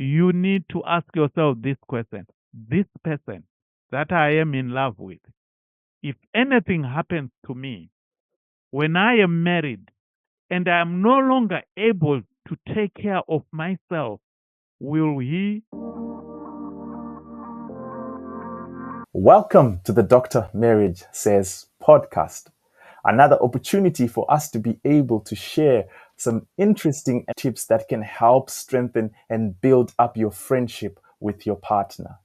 you need to ask yourself this question. This person that I am in love with, if anything happens to me when I am married and I am no longer able to take care of myself, will he? Welcome to the Dr. Marriage Says podcast. Another opportunity for us to be able to share some interesting tips that can help strengthen and build up your friendship with your partner.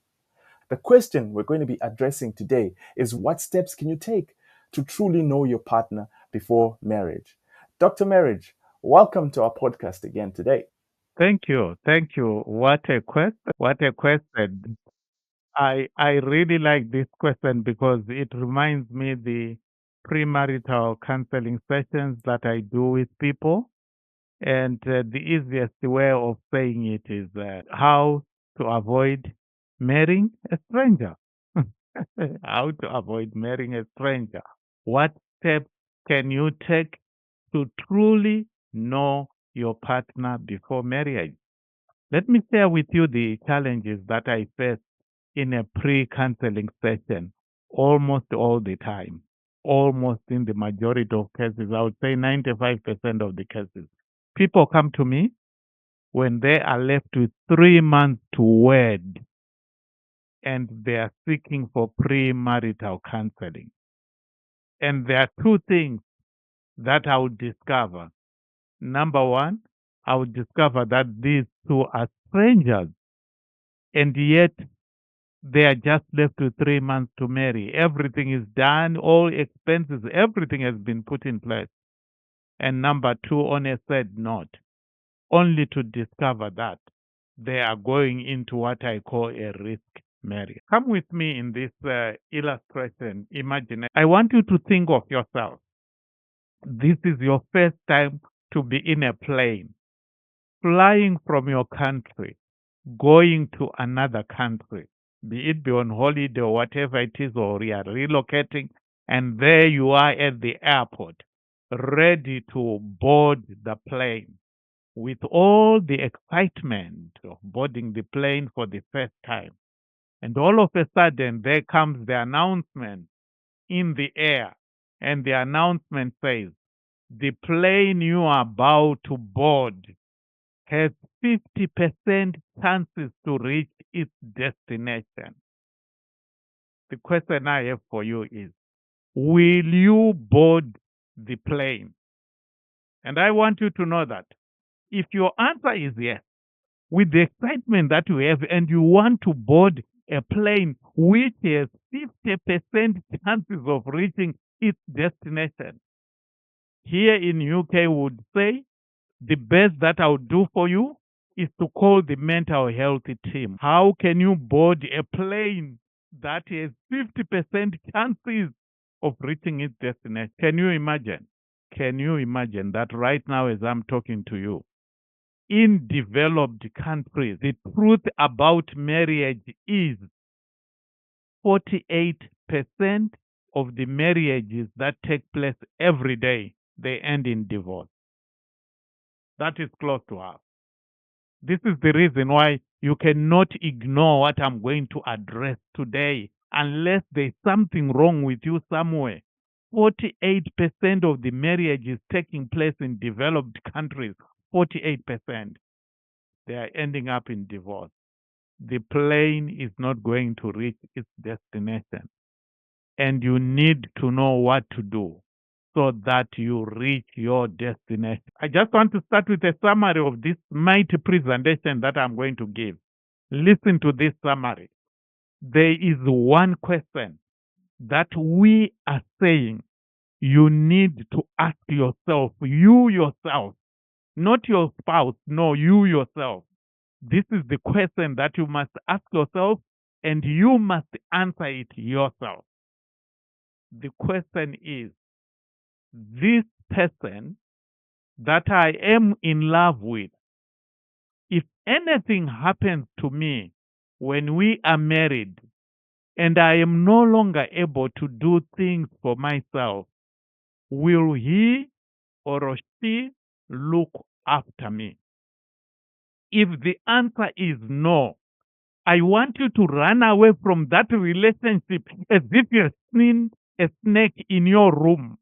The question we're going to be addressing today is, what steps can you take to truly know your partner before marriage? Dr. Marriage, welcome to our podcast again today. Thank you. Thank you. What a question. What a question. I really like this question because it reminds me the premarital counseling sessions that I do with people. And the easiest way of saying it is how to avoid marrying a stranger. How to avoid marrying a stranger. What steps can you take to truly know your partner before marriage? Let me share with you the challenges that I face in a pre-counseling session almost all the time. Almost in the majority of cases, I would say 95% of the cases. People come to me when they are left with 3 months to wed and they are seeking for premarital counseling. And there are two things that I would discover. Number one, I would discover that these two are strangers and yet they are just left with 3 months to marry. Everything is done, all expenses, everything has been put in place. And number two, on a sad note, only to discover that they are going into what I call a risk marriage. Come with me in this illustration. Imagine, I want you to think of yourself. This is your first time to be in a plane, flying from your country, going to another country, be it be on holiday or whatever it is, or you are relocating, and there you are at the airport, ready to board the plane with all the excitement of boarding the plane for the first time. And all of a sudden, there comes the announcement in the air, and the announcement says, the plane you are about to board has 50% chances to reach its destination. The question I have for you is, will you board the plane? And I want you to know that if your answer is yes, with the excitement that you have, and you want to board a plane which has 50% chances of reaching its destination, here in UK would say the best that I would do for you is to call the mental health team. How can you board a plane that has 50% chances of reaching its destination? Can you imagine? Can you imagine that right now, as I'm talking to you, in developed countries, the truth about marriage is 48% of the marriages that take place every day, they end in divorce. That is close to half. This is the reason why you cannot ignore what I'm going to address today unless there's something wrong with you somewhere. 48% of the marriages taking place in developed countries, 48%, they are ending up in divorce. The plane is not going to reach its destination. And you need to know what to do so that you reach your destination. I just want to start with a summary of this mighty presentation that I'm going to give. Listen to this summary. There is one question that we are saying you need to ask yourself, you yourself, not your spouse, no, you yourself. This is the question that you must ask yourself, and you must answer it yourself. The question is, this person that I am in love with, if anything happens to me when we are married and I am no longer able to do things for myself, will he or she look after me? If the answer is no, I want you to run away from that relationship as if you've seen a snake in your room.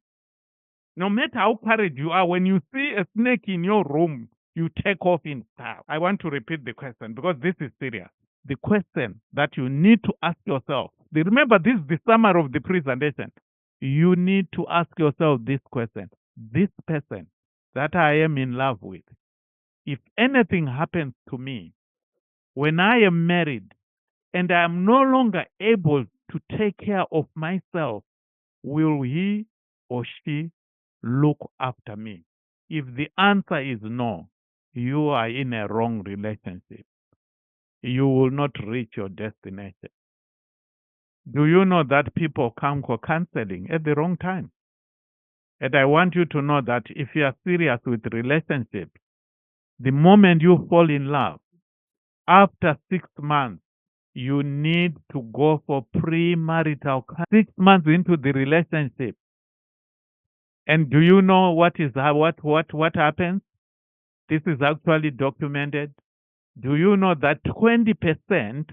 No matter how courageous you are, when you see a snake in your room, you take off in style. I want to repeat the question because this is serious. The question that you need to ask yourself. Remember, this is the summary of the presentation. You need to ask yourself this question. This person that I am in love with, if anything happens to me when I am married and I am no longer able to take care of myself, will he or she look after me? If the answer is no, you are in a wrong relationship. You will not reach your destination. Do you know that people come for counseling at the wrong time? And I want you to know that if you are serious with relationships, the moment you fall in love, after 6 months, you need to go for premarital counseling. 6 months into the relationship. And do you know what happens? This is actually documented. Do you know that 20%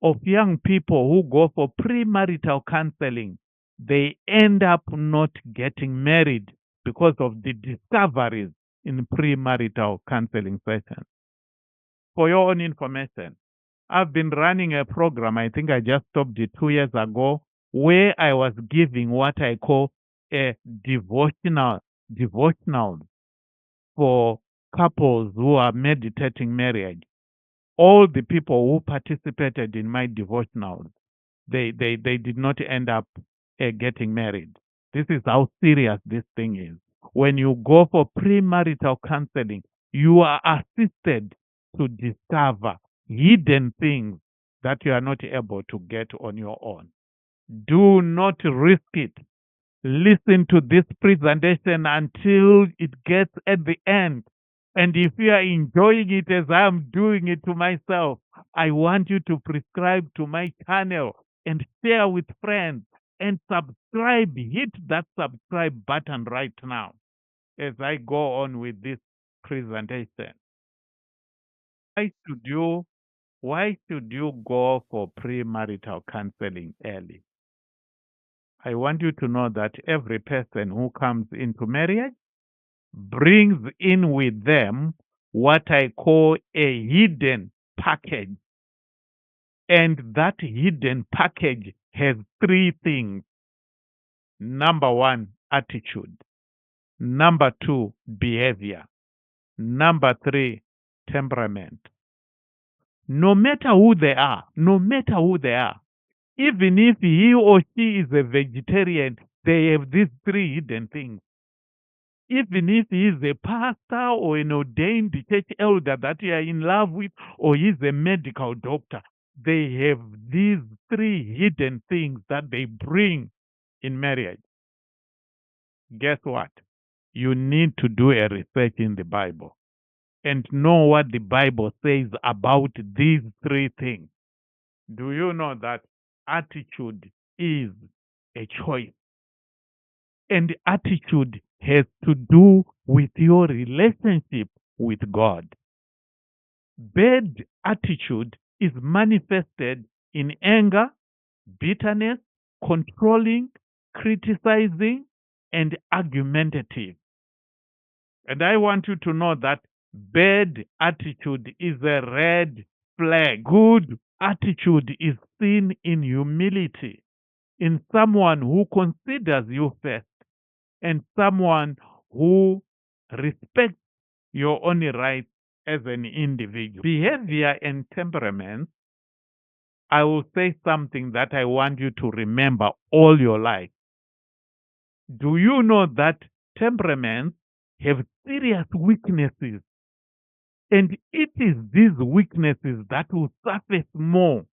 of young people who go for premarital counseling, they end up not getting married because of the discoveries in premarital counseling sessions? For your own information, I've been running a program, I think I just stopped it 2 years ago, where I was giving what I call a devotional for couples who are meditating marriage. All the people who participated in my devotionals, they did not end up getting married. This is how serious this thing is. When you go for premarital counseling, you are assisted to discover hidden things that you are not able to get on your own. Do not risk it. Listen to this presentation until it gets at the end. And if you are enjoying it as I'm doing it to myself, I want you to prescribe to my channel and share with friends and subscribe. Hit that subscribe button right now as I go on with this presentation. Why should you go for premarital counseling early? I want you to know that every person who comes into marriage brings in with them what I call a hidden package. And that hidden package has three things. Number one, attitude. Number two, behavior. Number three, temperament. No matter who they are, even if he or she is a vegetarian, they have these three hidden things. Even if he is a pastor or an ordained church elder that you are in love with, or he's a medical doctor, they have these three hidden things that they bring in marriage. Guess what? You need to do a research in the Bible and know what the Bible says about these three things. Do you know that attitude is a choice? And attitude has to do with your relationship with God. Bad attitude is manifested in anger, bitterness, controlling, criticizing, and argumentative. And I want you to know that bad attitude is a red flag. Good attitude is seen in humility, in someone who considers you first, and someone who respects your own rights as an individual. Behavior and temperament, I will say something that I want you to remember all your life. Do you know that temperaments have serious weaknesses? And it is these weaknesses that will surface more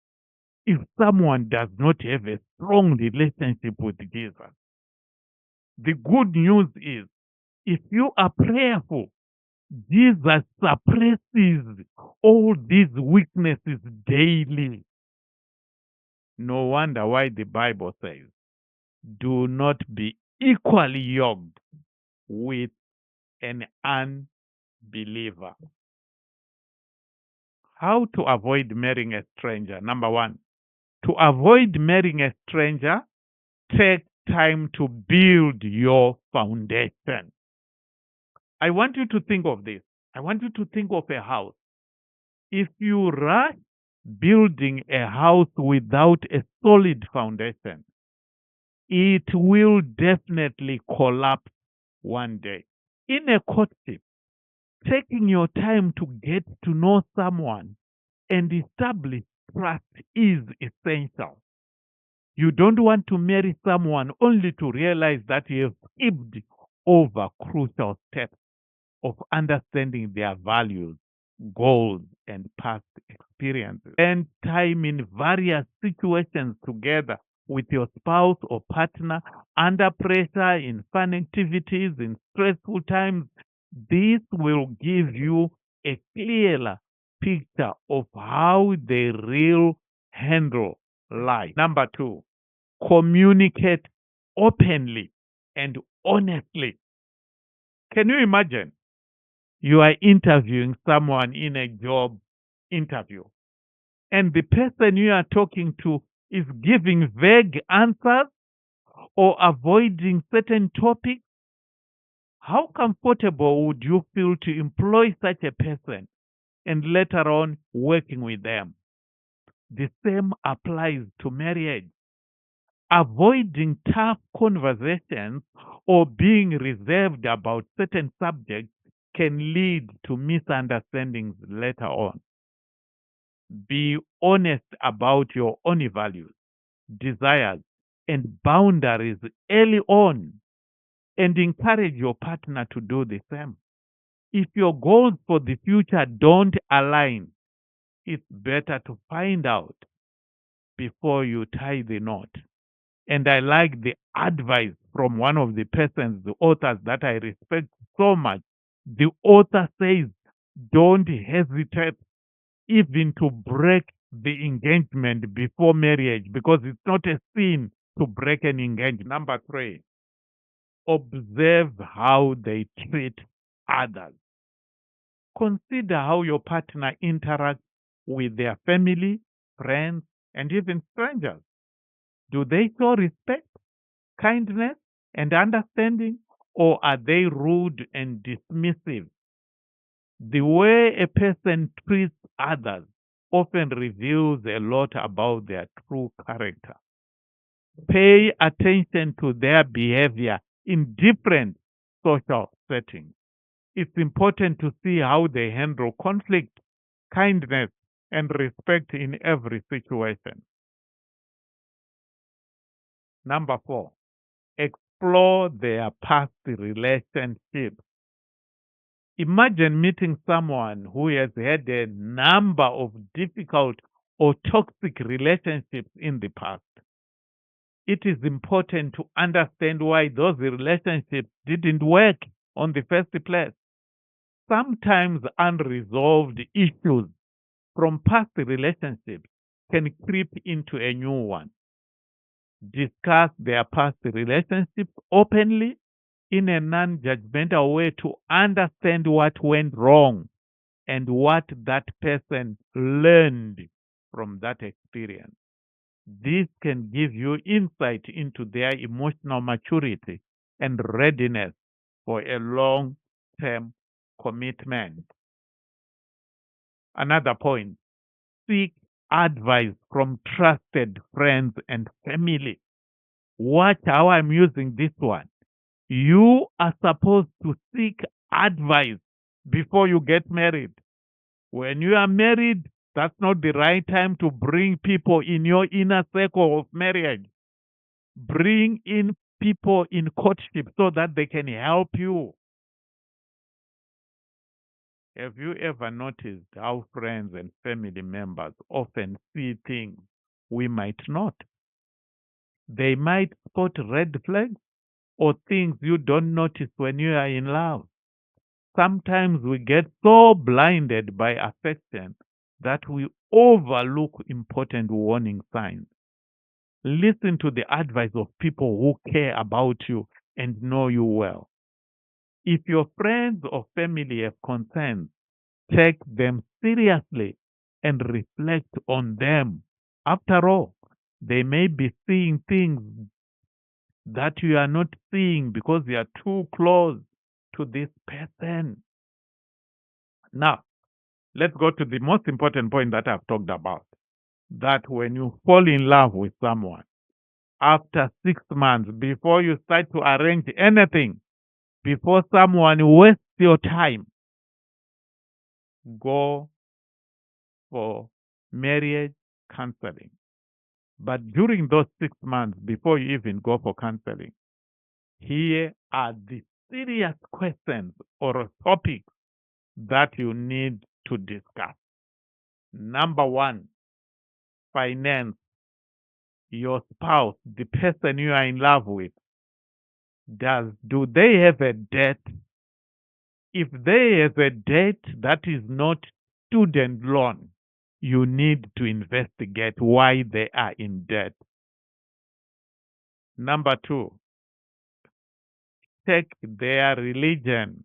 if someone does not have a strong relationship with Jesus. The good news is, if you are prayerful, Jesus suppresses all these weaknesses daily. No wonder why the Bible says, do not be equally yoked with an unbeliever. How to avoid marrying a stranger? Number one, to avoid marrying a stranger, take time to build your foundation. I want you to think of this. I want you to think of a house. If you rush building a house without a solid foundation, it will definitely collapse one day. In a courtship, taking your time to get to know someone and establish trust is essential. You don't want to marry someone only to realize that you have skipped over crucial steps of understanding their values, goals, and past experiences. Spend time in various situations together with your spouse or partner, under pressure, in fun activities, in stressful times. This will give you a clearer picture of how they will handle life. Number two, communicate openly and honestly. Can you imagine? You are interviewing someone in a job interview, and the person you are talking to is giving vague answers or avoiding certain topics. How comfortable would you feel to employ such a person and later on working with them? The same applies to marriage. Avoiding tough conversations or being reserved about certain subjects can lead to misunderstandings later on. Be honest about your own values, desires, and boundaries early on, and encourage your partner to do the same. If your goals for the future don't align, it's better to find out before you tie the knot. And I like the advice from one of the persons, the authors that I respect so much. The author says, don't hesitate even to break the engagement before marriage, because it's not a sin to break an engagement. Number three, observe how they treat others. Consider how your partner interacts with their family, friends, and even strangers. Do they show respect, kindness, and understanding, or are they rude and dismissive? The way a person treats others often reveals a lot about their true character. Pay attention to their behavior in different social settings. It's important to see how they handle conflict, kindness, and respect in every situation. Number four, explore their past relationships. Imagine meeting someone who has had a number of difficult or toxic relationships in the past. It is important to understand why those relationships didn't work on the first place. Sometimes unresolved issues from past relationships can creep into a new one. Discuss their past relationships openly in a non judgmental way to understand what went wrong and what that person learned from that experience. This can give you insight into their emotional maturity and readiness for a long term commitment. Another point, seek advice from trusted friends and family. Watch how I'm using this one. You are supposed to seek advice before you get married. When you are married, that's not the right time to bring people in your inner circle of marriage. Bring in people in courtship so that they can help you. Have you ever noticed how friends and family members often see things we might not? They might spot red flags or things you don't notice when you are in love. Sometimes we get so blinded by affection that we overlook important warning signs. Listen to the advice of people who care about you and know you well. If your friends or family have concerns, take them seriously and reflect on them. After all, they may be seeing things that you are not seeing because you are too close to this person. Now, let's go to the most important point that I've talked about. That when you fall in love with someone, after 6 months, before you start to arrange anything, before someone wastes your time, go for marriage counseling. But during those 6 months, before you even go for counseling, here are the serious questions or topics that you need to discuss. Number one, finance. Your spouse, the person you are in love with, do they have a debt? If they have a debt that is not student loan, you need to investigate why they are in debt. Number two, check their religion,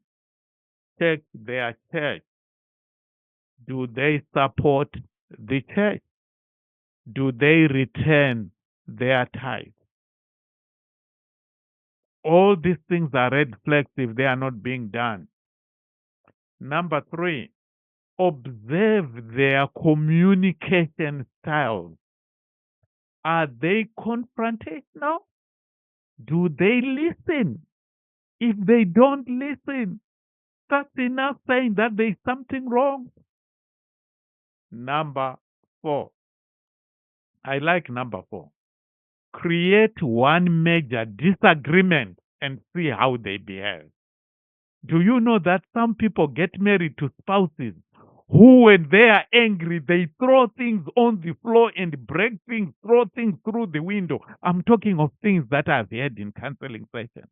check their church. Do they support the church? Do they return their tithe? All these things are red flags if they are not being done. Number three, observe their communication styles. Are they confrontational? Do they listen? If they don't listen, that's enough saying that there's something wrong. Number four. I like number four. Create one major disagreement and see how they behave. Do you know that some people get married to spouses who, when they are angry, they throw things on the floor and break things, throw things through the window? I'm talking of things that I've heard in counseling sessions.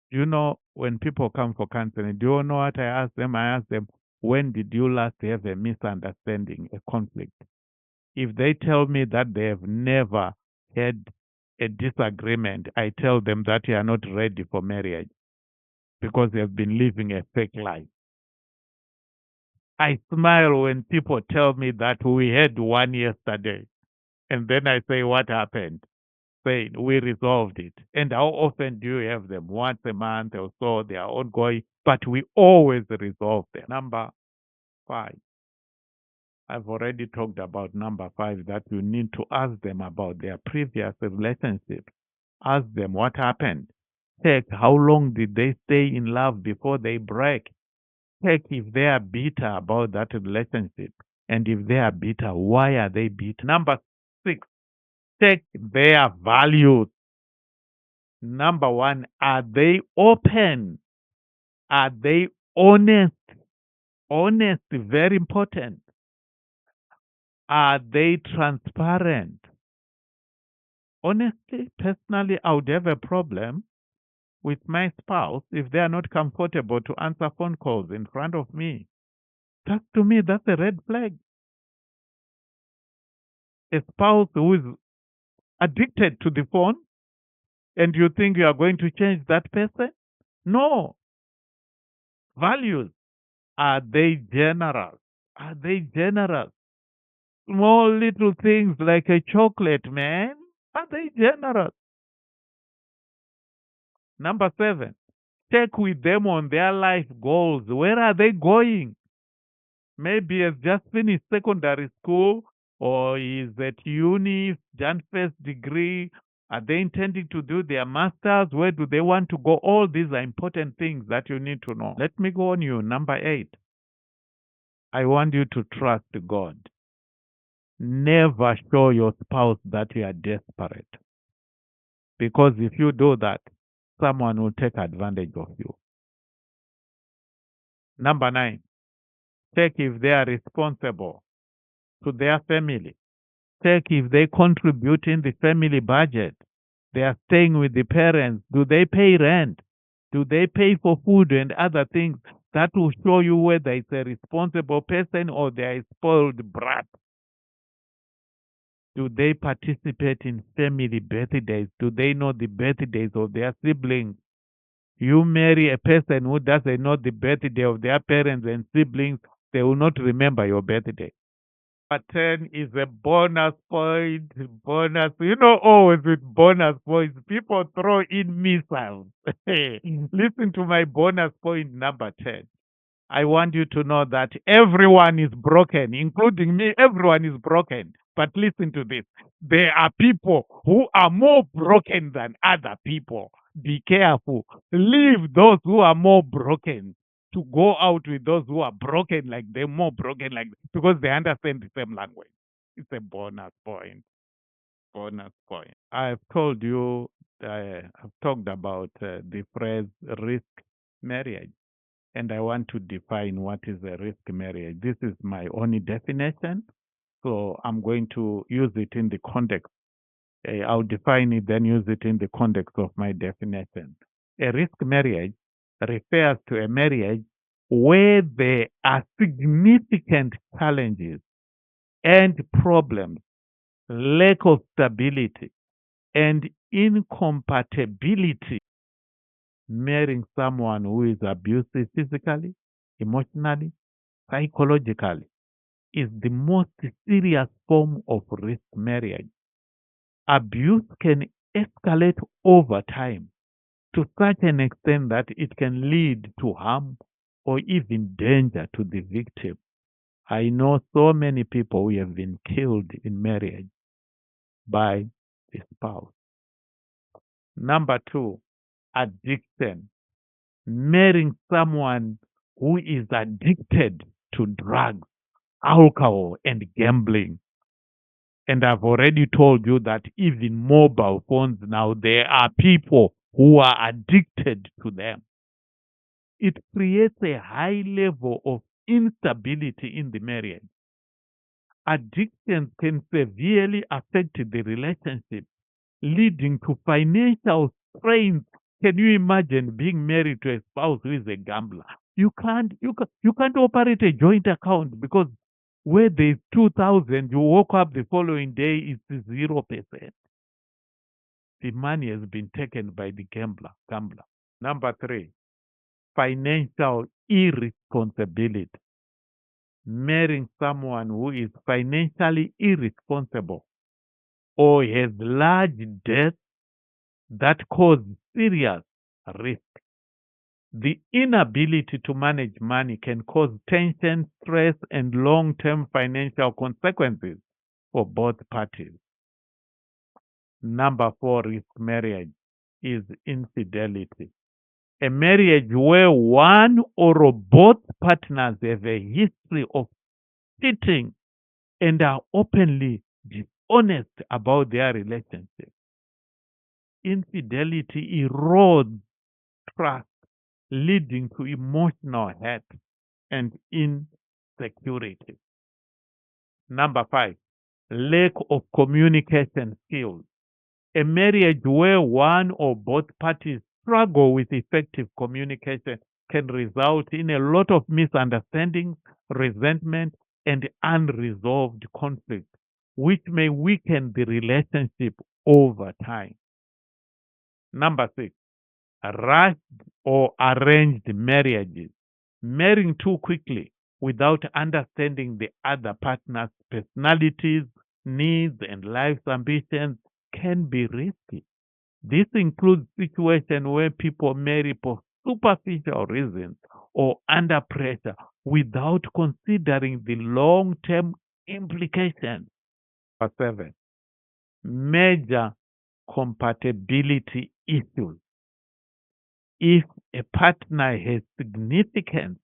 You know, when people come for counseling, do you know what I ask them? I ask them, when did you last have a misunderstanding, a conflict? If they tell me that they have never had a disagreement, I tell them that you are not ready for marriage because they have been living a fake life. I smile when people tell me that we had one yesterday. And then I say, what happened? Say, we resolved it. And how often do you have them? Once a month or so, they are ongoing, but we always resolve them. Number five. I've already talked about number five, that you need to ask them about their previous relationship. Ask them what happened. Check how long did they stay in love before they break. Check if they are bitter about that relationship. And if they are bitter, why are they bitter? Number six, check their values. Number one, are they open? Are they honest? Honest, very important. Are they transparent? Honestly, personally, I would have a problem with my spouse if they are not comfortable to answer phone calls in front of me. That, to me, that's a red flag. A spouse who is addicted to the phone and you think you are going to change that person? No. Values. Are they generous? Are they generous? Small little things like a chocolate, man. Are they generous? Number seven, check with them on their life goals. Where are they going? Maybe he has just finished secondary school or is at uni, done first degree. Are they intending to do their masters? Where do they want to go? All these are important things that you need to know. Let me go on you. Number eight. I want you to trust God. Never show your spouse that you are desperate. Because if you do that, someone will take advantage of you. Number nine, check if they are responsible to their family. Check if they contribute in the family budget. They are staying with the parents. Do they pay rent? Do they pay for food and other things? That will show you whether it's a responsible person or they are a spoiled brat. Do they participate in family birthdays? Do they know the birthdays of their siblings? You marry a person who doesn't know the birthday of their parents and siblings, they will not remember your birthday. But 10 is a bonus point. Bonus. Always with bonus points, people throw in missiles. Listen to my bonus point number 10. I want you to know that everyone is broken, including me. Everyone is broken. But listen to this. There are people who are more broken than other people. Be careful. Leave those who are more broken to go out with those who are broken like them, more broken like them, because they understand the same language. It's a bonus point. Bonus point. I've told you, I've talked about the phrase risk marriage, and I want to define what is a risk marriage. This is my only definition, so I'm going to use it in the context. I'll define it, then use it in the context of my definition. A risk marriage refers to a marriage where there are significant challenges and problems, lack of stability, and incompatibility. Marrying someone who is abusive physically, emotionally, psychologically is the most serious form of risk marriage. Abuse can escalate over time to such an extent that it can lead to harm or even danger to the victim. I know so many people who have been killed in marriage by the spouse. Number two, addiction. Marrying someone who is addicted to drugs, alcohol, and gambling. And I've already told you that even mobile phones now, there are people who are addicted to them. It creates a high level of instability in the marriage. Addiction can severely affect the relationship, leading to financial strains. Can you imagine being married to a spouse who is a gambler? You can't operate a joint account because where there's 2,000, you woke up the following day, it's 0%. The money has been taken by the gambler. Number three, financial irresponsibility. Marrying someone who is financially irresponsible or has large debts that cause serious risk. The inability to manage money can cause tension, stress, and long term financial consequences for both parties. Number four, risk marriage is infidelity. A marriage where one or both partners have a history of cheating and are openly dishonest about their relationship. Infidelity erodes trust, leading to emotional hurt and insecurity. Number five, lack of communication skills. A marriage where one or both parties struggle with effective communication can result in a lot of misunderstandings, resentment, and unresolved conflict, which may weaken the relationship over time. Number six, rushed or arranged marriages. Marrying too quickly without understanding the other partner's personalities, needs, and life's ambitions can be risky. This includes situations where people marry for superficial reasons or under pressure without considering the long term implications. Number seven, major compatibility issues. If a partner has significant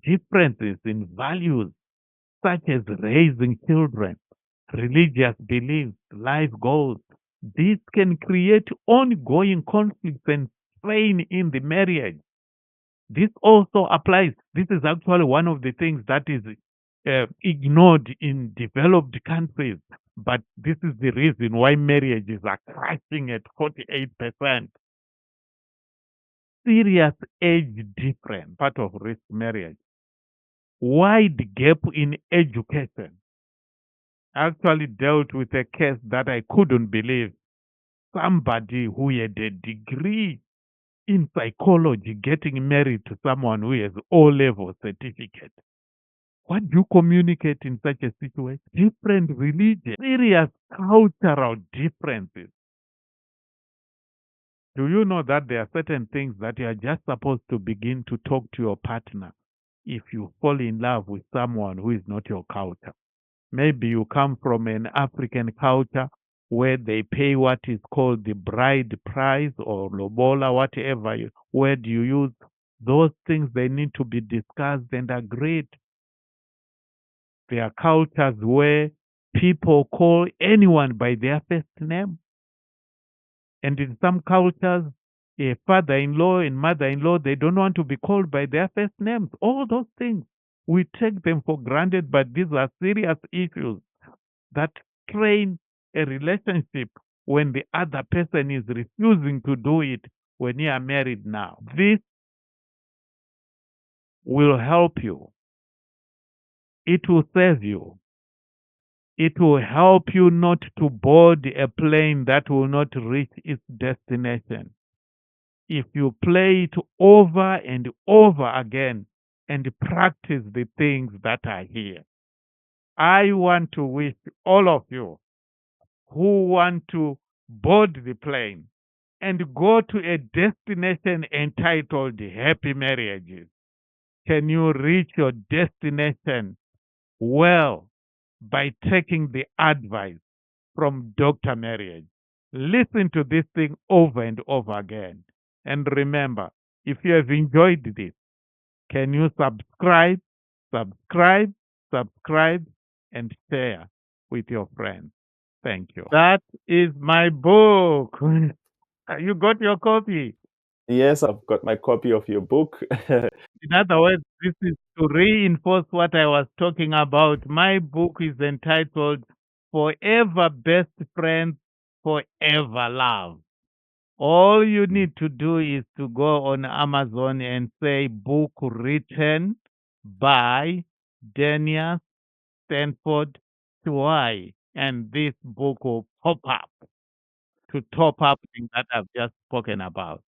differences in values, such as raising children, religious beliefs, life goals, this can create ongoing conflicts and strain in the marriage. This also applies. This is actually one of the things that is ignored in developed countries. But this is the reason why marriages are crashing at 48%. Serious age difference, part of risk marriage. Wide gap in education. I actually dealt with a case that I couldn't believe. Somebody who had a degree in psychology, getting married to someone who has O-level certificate. What do you communicate in such a situation? Different religion, serious cultural differences. Do you know that there are certain things that you are just supposed to begin to talk to your partner if you fall in love with someone who is not your culture? Maybe you come from an African culture where they pay what is called the bride price or lobola, whatever word you use. Those things, they need to be discussed and agreed. There are cultures where people call anyone by their first name. And in some cultures, a father-in-law and mother-in-law, they don't want to be called by their first names. All those things, we take them for granted, but these are serious issues that strain a relationship when the other person is refusing to do it when you are married now. This will help you. It will save you. It will help you not to board a plane that will not reach its destination. If you play it over and over again and practice the things that are here. I want to wish all of you who want to board the plane and go to a destination entitled Happy Marriages. Can you reach your destination well by taking the advice from Dr. Marriage? Listen to this thing over and over again. And remember, if you have enjoyed this, can you subscribe, subscribe, subscribe, and share with your friends? Thank you. That is my book. You got your copy. Yes, I've got my copy of your book. In other words, this is to reinforce what I was talking about. My book is entitled Forever Best Friends, Forever Love. All you need to do is to go on Amazon and say book written by Daniel Stanford Chwai, and this book will pop up to top up things that I've just spoken about.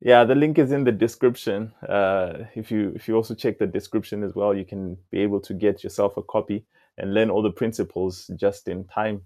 Yeah, the link is in the description. If you also check the description as well, you can be able to get yourself a copy and learn all the principles just in time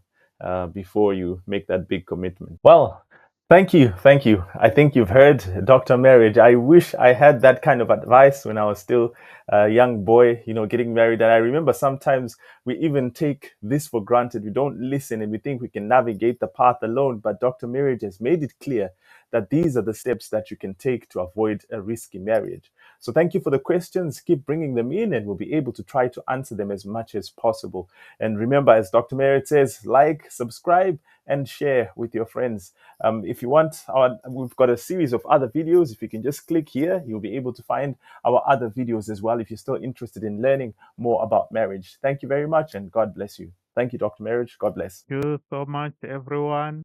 before you make that big commitment. Well, thank you. I think you've heard Dr. Marriage. I wish I had that kind of advice when I was still a young boy, getting married. And I remember sometimes we even take this for granted. We don't listen and we think we can navigate the path alone. But Dr. Marriage has made it clear that these are the steps that you can take to avoid a risky marriage. So thank you for the questions. Keep bringing them in and we'll be able to try to answer them as much as possible. And remember, as Dr. Merritt says, like, subscribe, and share with your friends. If you want, we've got a series of other videos. If you can just click here, you'll be able to find our other videos as well if you're still interested in learning more about marriage. Thank you very much and God bless you. Thank you, Dr. Marriage. God bless. Thank you so much, everyone.